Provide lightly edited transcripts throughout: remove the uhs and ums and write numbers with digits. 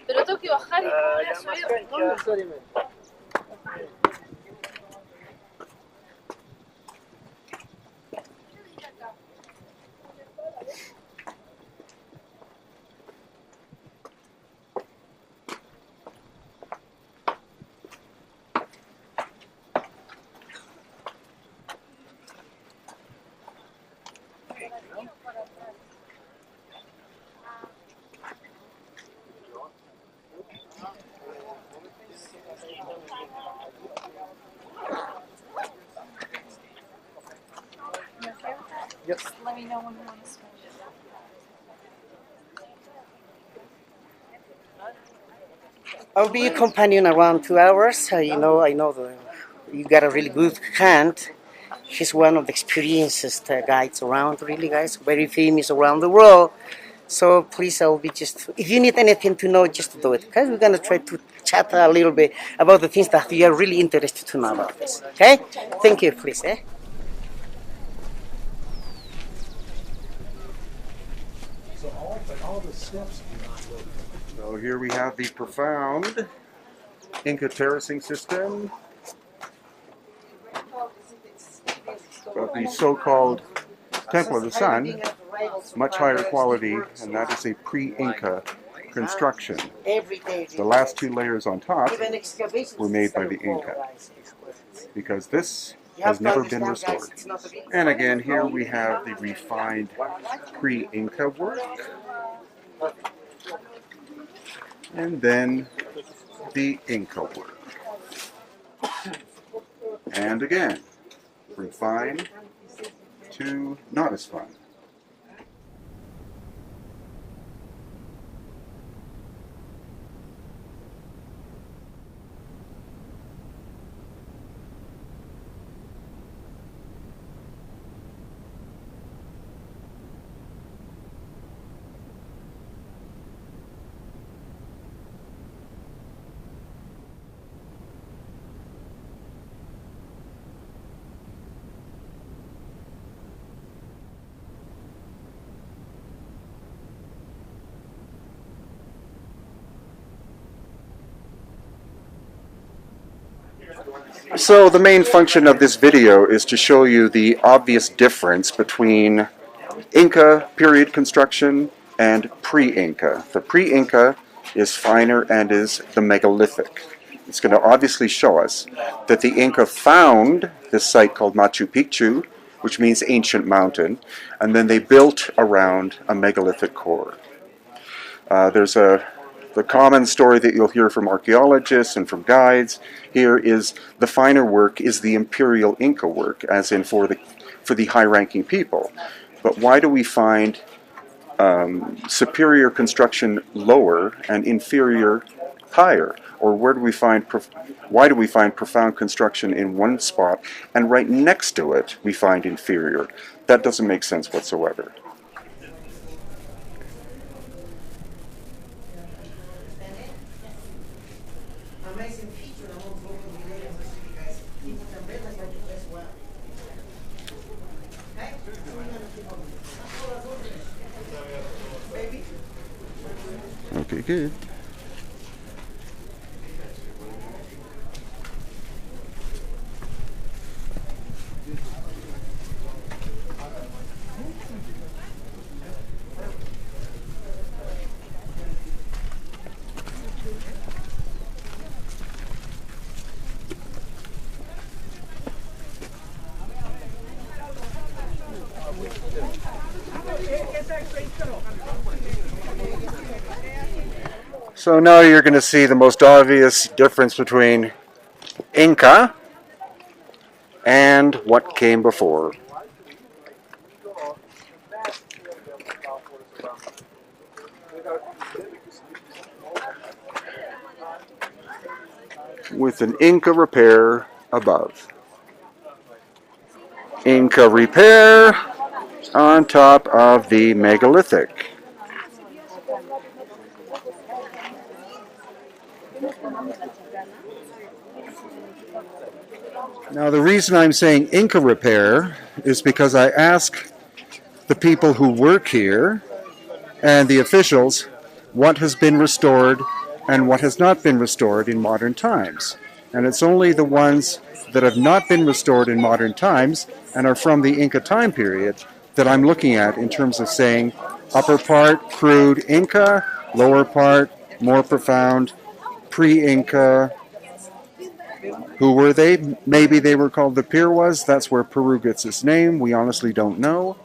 Pero tengo que bajar y volver a subir. Yep. Let me know when you want to switch. I'll be your companion around 2 hours. I know you got a really good hand. She's one of the experienced guides around, really, guys. Very famous around the world. So please, I'll be just. If you need anything to know, just do it. Okay, we're gonna try to chat a little bit about the things that you are really interested to know about this. Okay, thank you, please. So here we have the profound Inca terracing system. But the so-called Temple of the Sun, much higher quality, and that is a pre-Inca construction. The last two layers on top were made by the Inca, because this has never been restored. And again, here we have the refined pre-Inca work, and then the Inca work. And again, from fine to not as fine. So the main function of this video is to show you the obvious difference between Inca period construction and pre-Inca. The pre-Inca is finer and is the megalithic. It's going to obviously show us that the Inca found this site called Machu Picchu, which means ancient mountain, and then they built around a megalithic core. The common story that you'll hear from archaeologists and from guides here is the finer work is the imperial Inca work, as in for the high-ranking people. But why do we find superior construction lower and inferior higher? Or why do we find profound construction in one spot and right next to it we find inferior? That doesn't make sense whatsoever. Okay, good. So now you're going to see the most obvious difference between Inca and what came before. With an Inca repair above. Inca repair on top of the megalithic. Now the reason I'm saying Inca repair is because I ask the people who work here and the officials, what has been restored and what has not been restored in modern times. And it's only the ones that have not been restored in modern times and are from the Inca time period that I'm looking at in terms of saying upper part crude Inca, lower part more profound pre-Inca. Who were they? Maybe they were called the Pirwas. That's where Peru gets its name. We honestly don't know.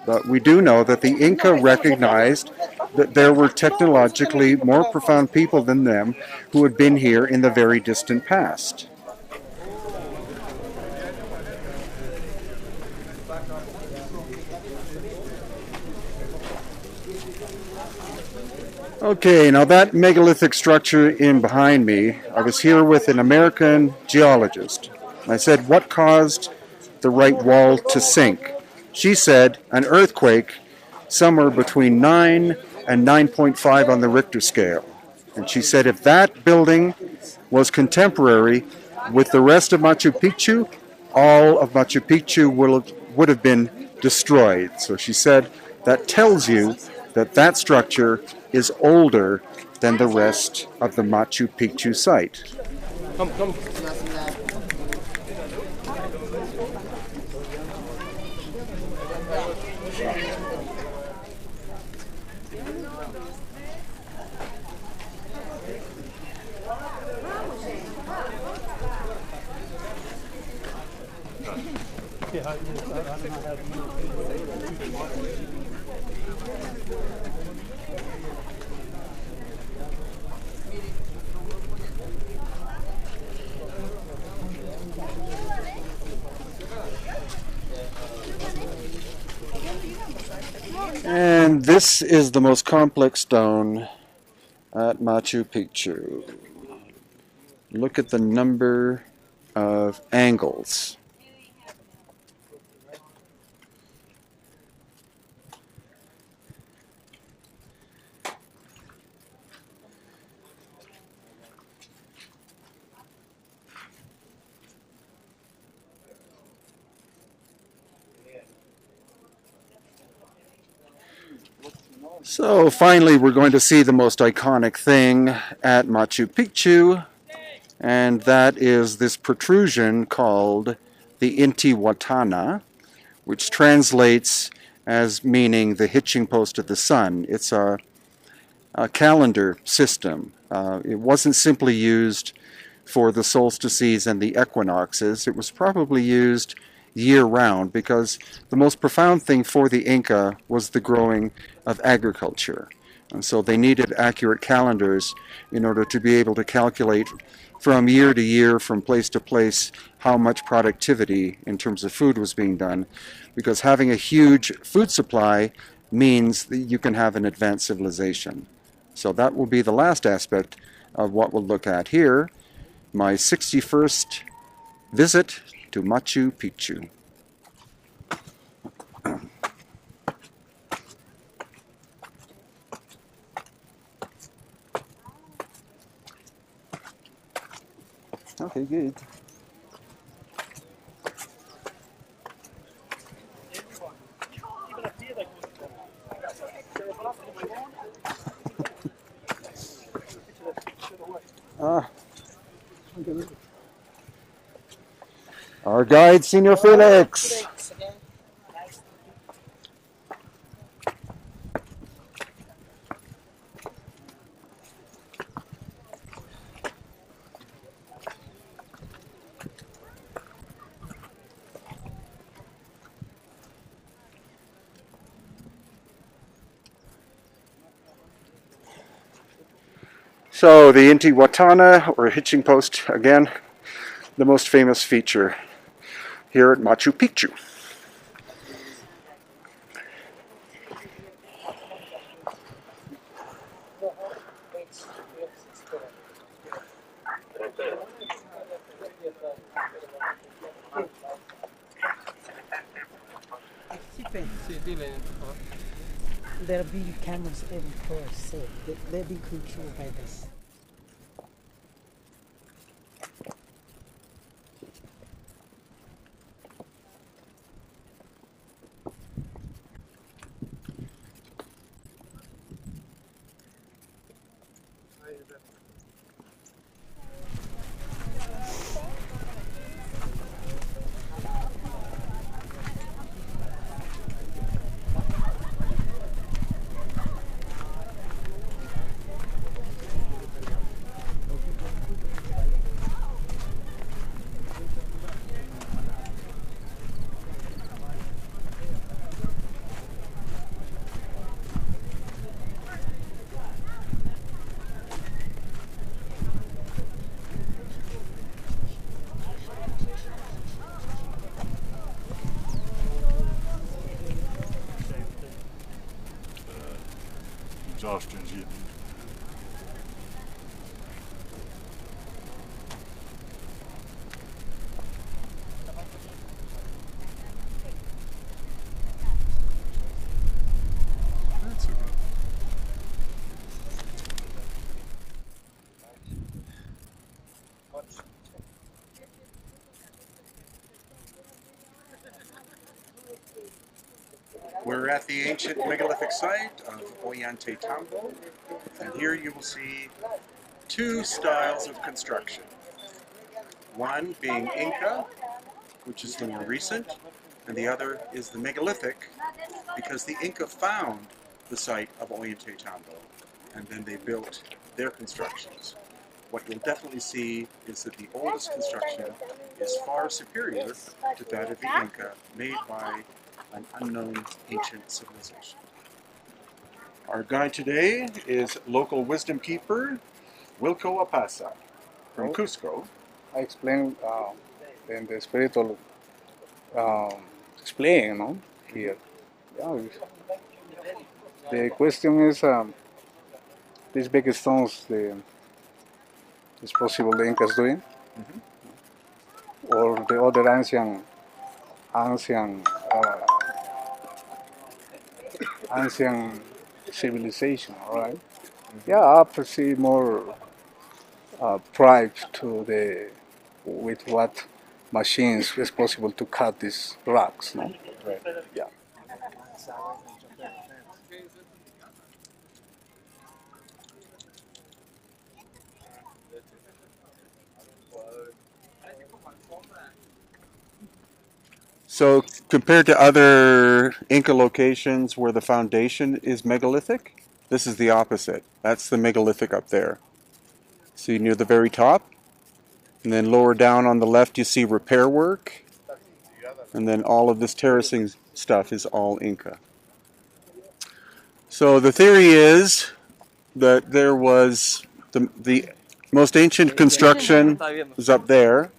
But we do know that the Inca recognized that there were technologically more profound people than them who had been here in the very distant past. Okay, now that megalithic structure in behind me, I was here with an American geologist. I said, what caused the right wall to sink? She said, an earthquake somewhere between 9 and 9.5 on the Richter scale. And she said if that building was contemporary with the rest of Machu Picchu, all of Machu Picchu would have been destroyed. So she said that tells you that that structure is older than the rest of the Machu Picchu site. Come. And this is the most complex stone at Machu Picchu. Look at the number of angles. So finally we're going to see the most iconic thing at Machu Picchu, and that is this protrusion called the Inti Wattana, which translates as meaning the hitching post of the sun. It's a calendar system. It wasn't simply used for the solstices and the equinoxes. It was probably used year-round because the most profound thing for the Inca was the growing of agriculture. And so they needed accurate calendars in order to be able to calculate from year to year, from place to place, how much productivity in terms of food was being done. Because having a huge food supply means that you can have an advanced civilization. So that will be the last aspect of what we'll look at here. My 61st visit to Machu Picchu. Okay, good. Our guide, Senor Felix. So the Inti Wattana, or hitching post, again, the most famous feature here at Machu Picchu. There will be cameras everywhere, so they'll be controlled by this. Zavstenzien. That's okay. We're at the ancient megalithic site of Ollantaytambo, and here you will see two styles of construction. One being Inca, which is the more recent, and the other is the megalithic, because the Inca found the site of Ollantaytambo, and then they built their constructions. What you'll definitely see is that the oldest construction is far superior to that of the Inca, made by an unknown ancient civilization. Our guide today is local wisdom keeper Wilco Apasa from Cusco. I explained in the spiritual explain, no? Here. Yeah, the question is these big stones, is possible the Incas doing, or the other ancient civilization, all right? Yeah, I perceive more pride to the with what machines is possible to cut these rocks, no? Right. Yeah. So compared to other Inca locations where the foundation is megalithic, this is the opposite. That's the megalithic up there. See near the very top? And then lower down on the left you see repair work. And then all of this terracing stuff is all Inca. So the theory is that there was the most ancient construction was up there.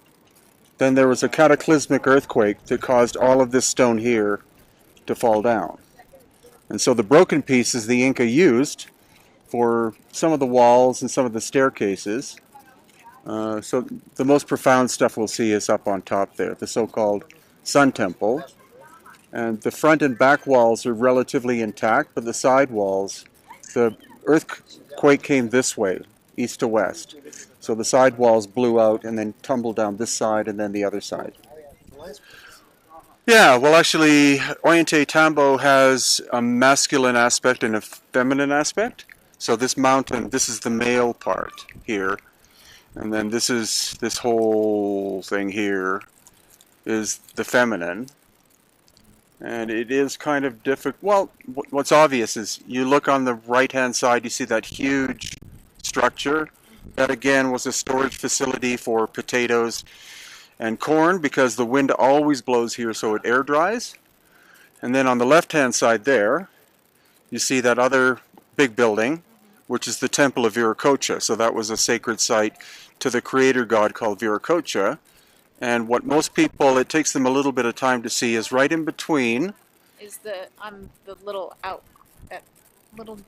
Then there was a cataclysmic earthquake that caused all of this stone here to fall down. And so the broken pieces the Inca used for some of the walls and some of the staircases. So the most profound stuff we'll see is up on top there, the so-called Sun Temple. And the front and back walls are relatively intact, but the side walls, the earthquake came this way, east to west. So the side walls blew out and then tumbled down this side and then the other side. Yeah, well actually Ollantaytambo has a masculine aspect and a feminine aspect. So this mountain, this is the male part here. And then this whole thing here is the feminine. And it is kind of difficult. Well, what's obvious is you look on the right-hand side, you see that huge structure. That again was a storage facility for potatoes and corn because the wind always blows here so it air dries. And then on the left-hand side there, you see that other big building, which is the Temple of Viracocha. So that was a sacred site to the creator god called Viracocha. And what most people, it takes them a little bit of time to see, is right in between. Is the little that little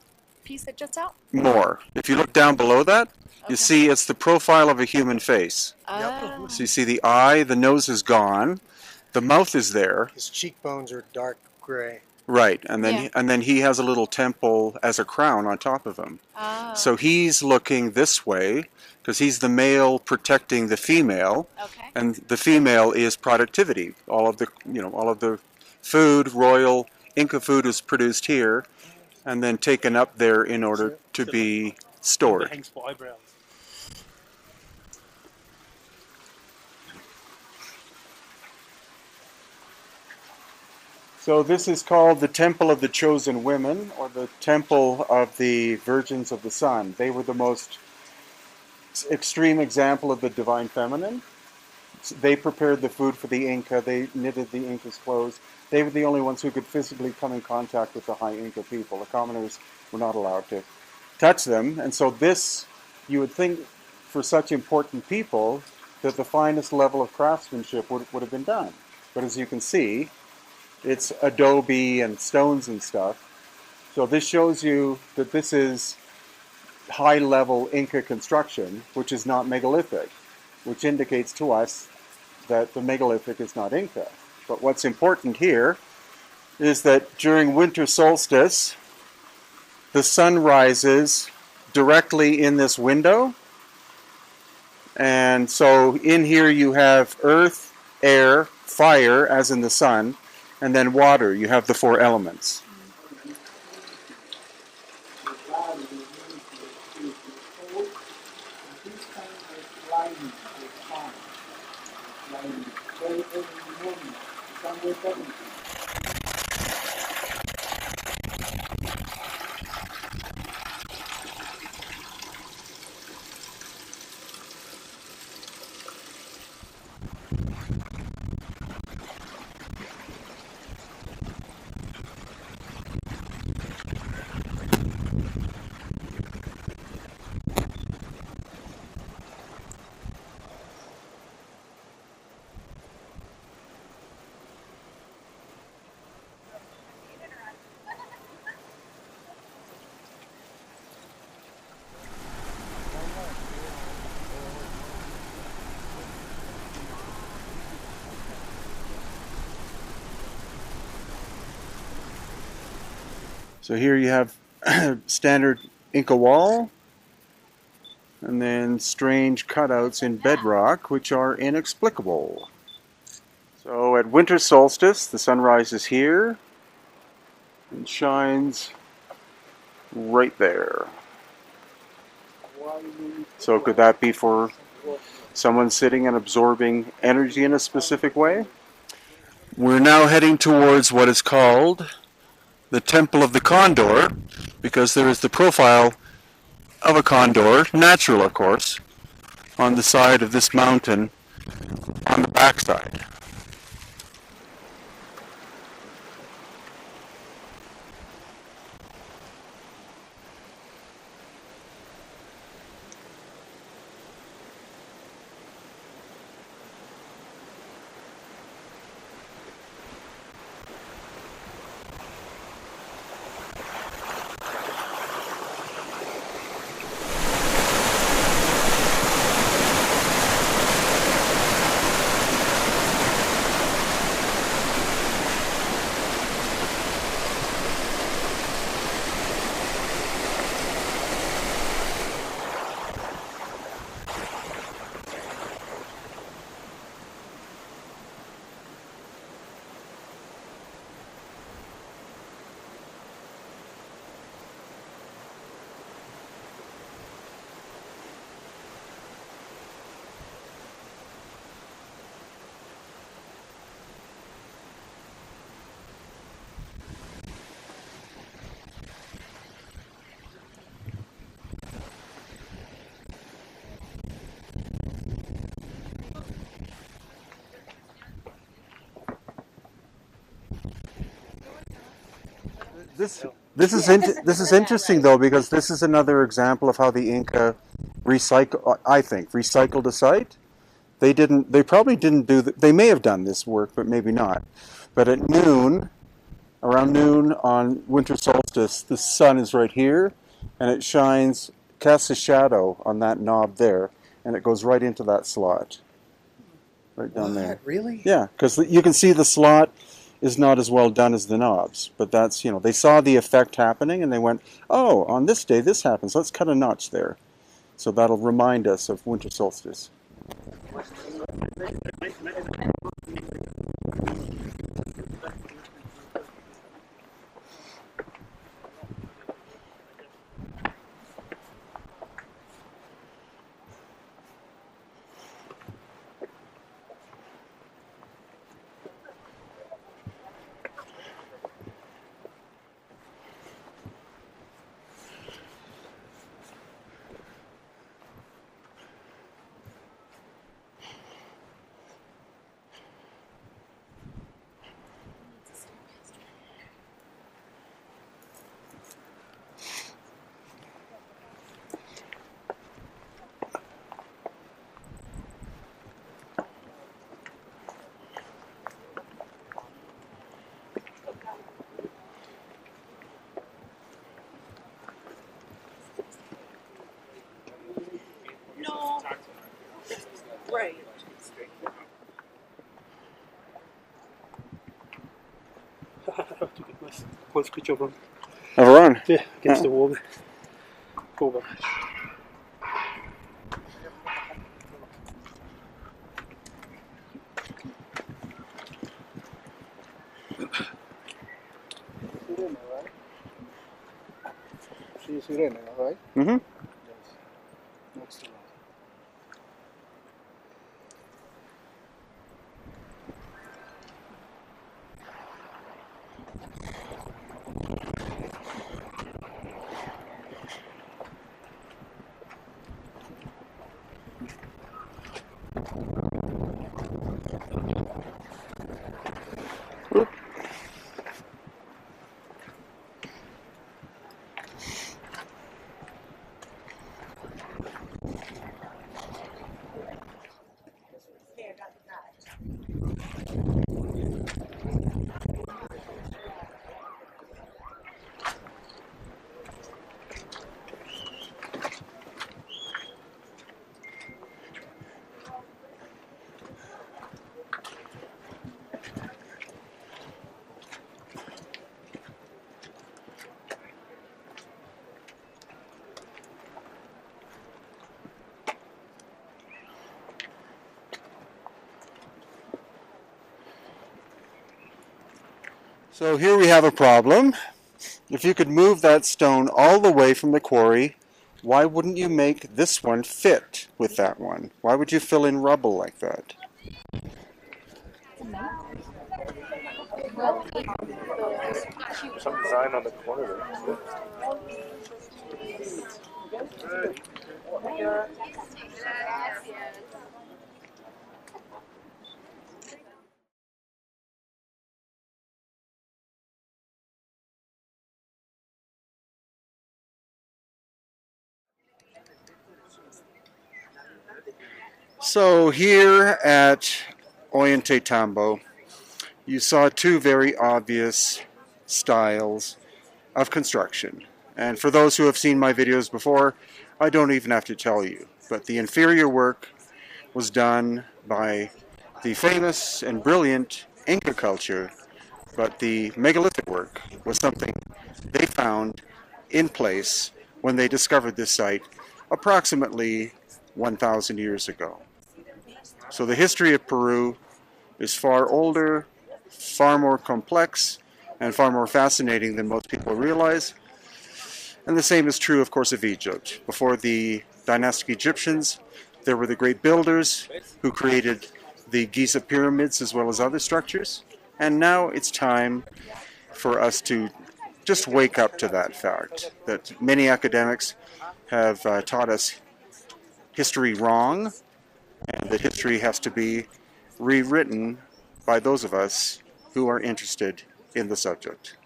piece that juts out? More. If you look down below that, you see it's the profile of a human face. Oh. So you see the eye, the nose is gone, the mouth is there. His cheekbones are dark gray. Right, and then Yeah. and then he has a little temple as a crown on top of him. Oh. So he's looking this way because he's the male protecting the female. Okay. And the female is productivity. All of the food, royal Inca food is produced here and then taken up there in order to be stored. So this is called the Temple of the Chosen Women, or the Temple of the Virgins of the Sun. They were the most extreme example of the divine feminine. They prepared the food for the Inca. They knitted the Inca's clothes. They were the only ones who could physically come in contact with the high Inca people. The commoners were not allowed to touch them. And so this, you would think, for such important people, that the finest level of craftsmanship would have been done. But as you can see, it's adobe and stones and stuff. So this shows you that this is high-level Inca construction, which is not megalithic, which indicates to us that the megalithic is not Inca. But what's important here is that during winter solstice, the sun rises directly in this window. And so in here you have earth, air, fire, as in the sun, and then water. You have the four elements. So here you have standard Inca wall, and then strange cutouts in bedrock, which are inexplicable. So at winter solstice, the sun rises here and shines right there. So could that be for someone sitting and absorbing energy in a specific way? We're now heading towards what is called the Temple of the Condor, because there is the profile of a condor, natural of course, on the side of this mountain on the backside. This is interesting though, because this is another example of how the Inca recycled a site. They probably didn't they may have done this work, but maybe not. But at noon, around noon on winter solstice, the sun is right here, and it casts a shadow on that knob there, and it goes right into that slot. Right down there. Really? Yeah, because you can see the slot is not as well done as the knobs, but that's, they saw the effect happening and they went, oh, on this day this happens, let's cut a notch there. So that'll remind us of winter solstice. to get my one screech over him. Over on. Yeah, against the wall. Go back. She's Irene, right? Mm-hmm. Yes. Next to her. So here we have a problem. If you could move that stone all the way from the quarry, why wouldn't you make this one fit with that one? Why would you fill in rubble like that? Some design on the corner there. So here at Ollantaytambo, you saw two very obvious styles of construction. And for those who have seen my videos before, I don't even have to tell you. But the inferior work was done by the famous and brilliant Inca culture, but the megalithic work was something they found in place when they discovered this site approximately 1,000 years ago. So the history of Peru is far older, far more complex, and far more fascinating than most people realize. And the same is true, of course, of Egypt. Before the dynastic Egyptians, there were the great builders who created the Giza pyramids as well as other structures. And now it's time for us to just wake up to that fact, that many academics have taught us history wrong, and that history has to be rewritten by those of us who are interested in the subject.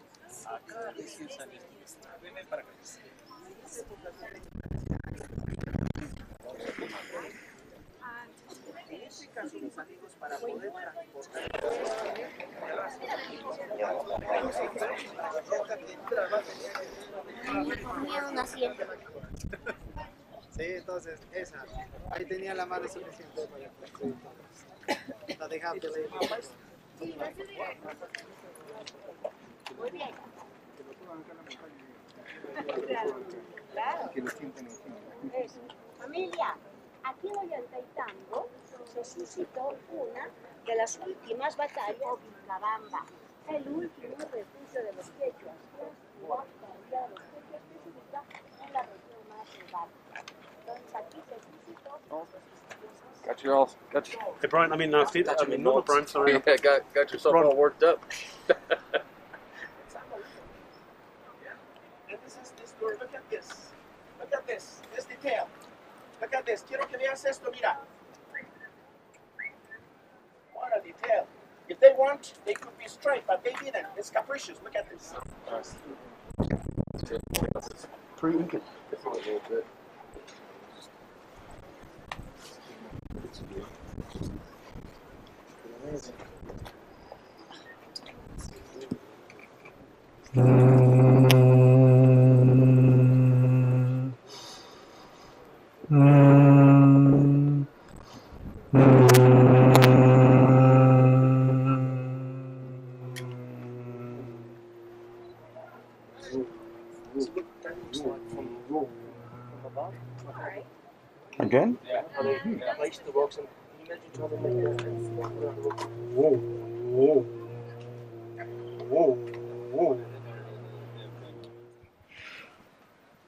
Sí, entonces esa. Ahí tenía la madre suficiente para que la dejaba de leer. Muy bien. Eso. Familia, aquí en Ollantaytambo se suscitó una de las últimas batallas de Vilcabamba, el último refugio de los quechuas. La batalla de los quechuas que se ubica en la región más selvática. Entonces aquí se suscitó. Got you all. Got you. Hey Brian, Steve. No, Brian. Sorry. Yeah, got yourself Run. all worked up. Look at this. Look at this. This detail. Look at this. Quiero que veas esto, mira. What a detail. If they want, they could be straight, but they didn't. It's capricious. Look at this. Pre-Inca. So look, that looks like from above. Again? How they place the rocks and can you imagine trying to make that around the rock? Whoa, whoa, whoa, whoa.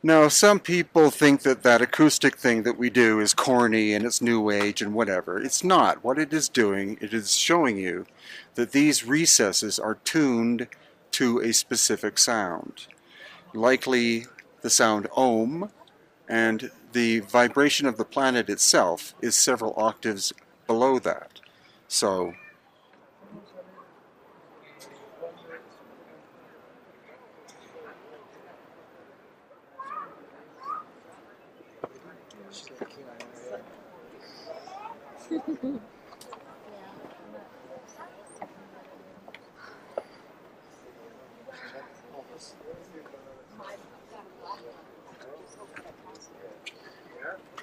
Now, some people think that that acoustic thing that we do is corny and it's new age and whatever. It's not. What it is doing, it is showing you that these recesses are tuned to a specific sound. Likely the sound ohm, and the vibration of the planet itself is several octaves below that. So,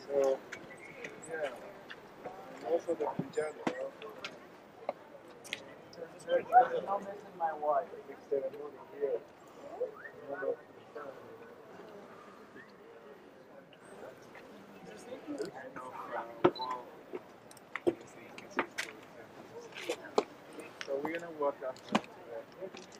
So, yeah. And also the Punjab, I'm not missing my wife. Instead of moving here. So we're gonna walk up to that.